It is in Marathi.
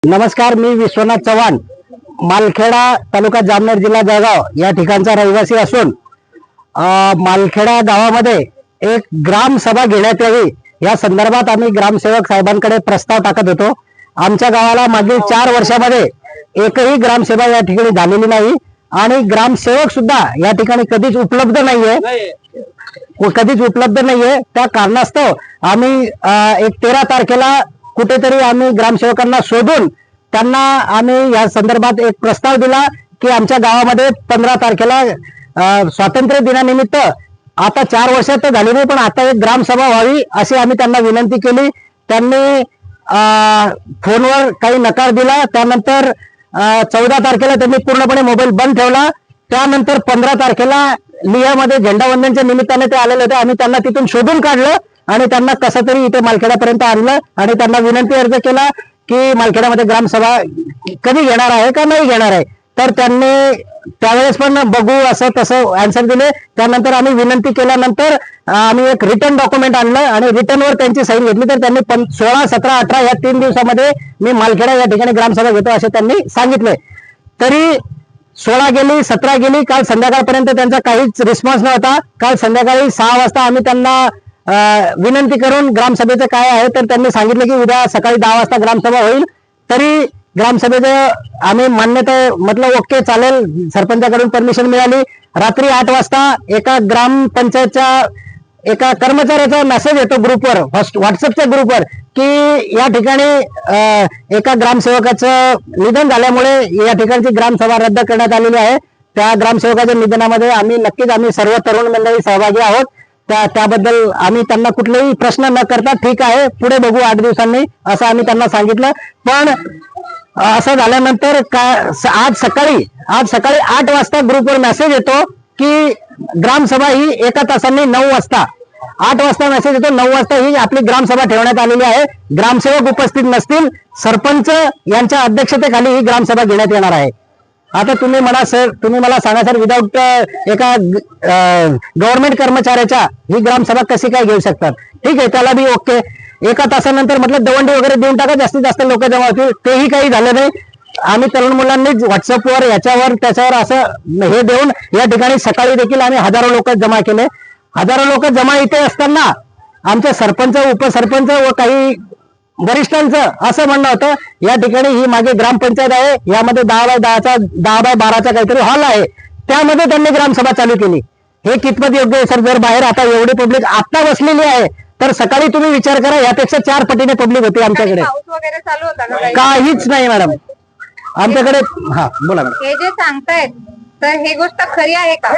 नमस्कार, मी विश्वनाथ चव्हाण, मालखेडा तालुका जामनेर जिल्हा जळगाव या ठिकाणचा रहिवासी असून मालखेडा गावामध्ये एक ग्रामसभा घेण्यात यावी या संदर्भात आम्ही ग्रामसेवक साहेबांकडे प्रस्ताव टाकत होतो। आमच्या गावाला मागील 4 वर्षामध्ये एकही ग्रामसभा या ठिकाणी झालेली नाही आणि ग्रामसेवक सुद्धा या ठिकाणी कधीच उपलब्ध नाहीये। त्या कारणास्तव आम्ही एक 13 तारखेला कुठेतरी आम्ही ग्रामसेवकांना शोधून त्यांना आम्ही या संदर्भात एक प्रस्ताव दिला की आमच्या गावामध्ये 15 तारखेला स्वातंत्र्य दिनानिमित्त आता 4 वर्षात तर झाली नाही पण आता एक ग्रामसभा व्हावी अशी आम्ही त्यांना विनंती केली। त्यांनी फोनवर काही नकार दिला। त्यानंतर 14 तारखेला त्यांनी पूर्णपणे मोबाईल बंद ठेवला। त्यानंतर 15 तारखेला लिहामध्ये झेंडावंदनच्या निमित्ताने ते आलेले होते। आम्ही त्यांना तिथून शोधून काढलं आणि त्यांना कसं तरी इथे मालखेड्यापर्यंत आणलं आणि त्यांना विनंती अर्ज केला की मालखेड्यामध्ये ग्रामसभा कधी घेणार आहे का नाही घेणार आहे। तर त्यांनी त्यावेळेस पण बघू असं तसं आन्सर दिले। त्यानंतर आम्ही विनंती केल्यानंतर आम्ही एक रिटर्न डॉक्युमेंट आणलं आणि रिटर्नवर त्यांची सही घेतली। तर त्यांनी 16, 17, 18 या 3 दिवसामध्ये मी मालखेडा या ठिकाणी ग्रामसभा घेतो असे त्यांनी सांगितले। तरी 16 गेली, 17 गेली, काल संध्याकाळपर्यंत त्यांचा काहीच रिस्पॉन्स नव्हता। काल संध्याकाळी 6 वाजता आम्ही त्यांना विनंती करून ग्रामसभेचं काय आहे तर त्यांनी सांगितलं की उद्या सकाळी 10 वाजता ग्रामसभा होईल। तरी ग्रामसभेचं आम्ही मान्यता म्हटलं ओके चालेल, सरपंचाकडून परमिशन मिळाली। रात्री 8 वाजता एका ग्रामपंचायतच्या एका कर्मचाऱ्याचा मेसेज येतो ग्रुपवर, व्हॉट्सअपच्या ग्रुपवर की या ठिकाणी एका ग्रामसेवकाचं निधन झाल्यामुळे या ठिकाणची ग्रामसभा रद्द करण्यात आलेली आहे। त्या ग्रामसेवकाच्या निधनामध्ये आम्ही सर्व तरुण मंडळी सहभागी आहोत। त्याबद्दल आम्ही त्यांना कुठलेही प्रश्न न करता ठीक आहे पुढे बघू 8 दिवसांनी असं आम्ही त्यांना सांगितलं। पण असं झाल्यानंतर आज सकाळी 8 वाजता ग्रुपवर मेसेज येतो की ग्रामसभा ही 1 तासांनी 9 वाजता 8 वाजता मेसेज येतो, 9 वाजता ही आपली ग्रामसभा ठेवण्यात आलेली आहे। ग्रामसेवक उपस्थित नसतील, सरपंच यांच्या अध्यक्षतेखाली ही ग्रामसभा घेण्यात येणार आहे। आता तुम्ही म्हणा सर, तुम्ही मला सांगा सर, विदाऊट एका गव्हर्नमेंट कर्मचाऱ्याच्या ही ग्रामसभा कशी काय घेऊ शकतात? ठीक आहे, त्याला बी ओके। 1 तासानंतर म्हटलं दवंडी वगैरे देऊन टाका, जास्तीत जास्त लोक जमा होतील। तेही काही झालं नाही। आम्ही तरुण मुलांनी व्हॉट्सअपवर याच्यावर त्याच्यावर असं हे देऊन या ठिकाणी सकाळी देखील आम्ही हजारो लोक जमा केले। हजारो लोक जमा इथे असताना आमचे सरपंच, उपसरपंच व काही वरिष्ठांचं असं म्हणणं होतं या ठिकाणी ही मागे ग्रामपंचायत आहे, यामध्ये 10 बाय 12चा काहीतरी हॉल आहे, त्यामध्ये त्यांनी ग्रामसभा चालू केली। हे कितपत योग्य आहे सर? जर बाहेर आता एवढी पब्लिक आता बसलेली आहे तर सकाळी तुम्ही विचार करा यापेक्षा 4 पटीने पब्लिक होती आमच्याकडे। काहीच नाही मॅडम आमच्याकडे। हा बोला मॅडम। हे जे सांगतायत तर ही गोष्ट खरी आहे का?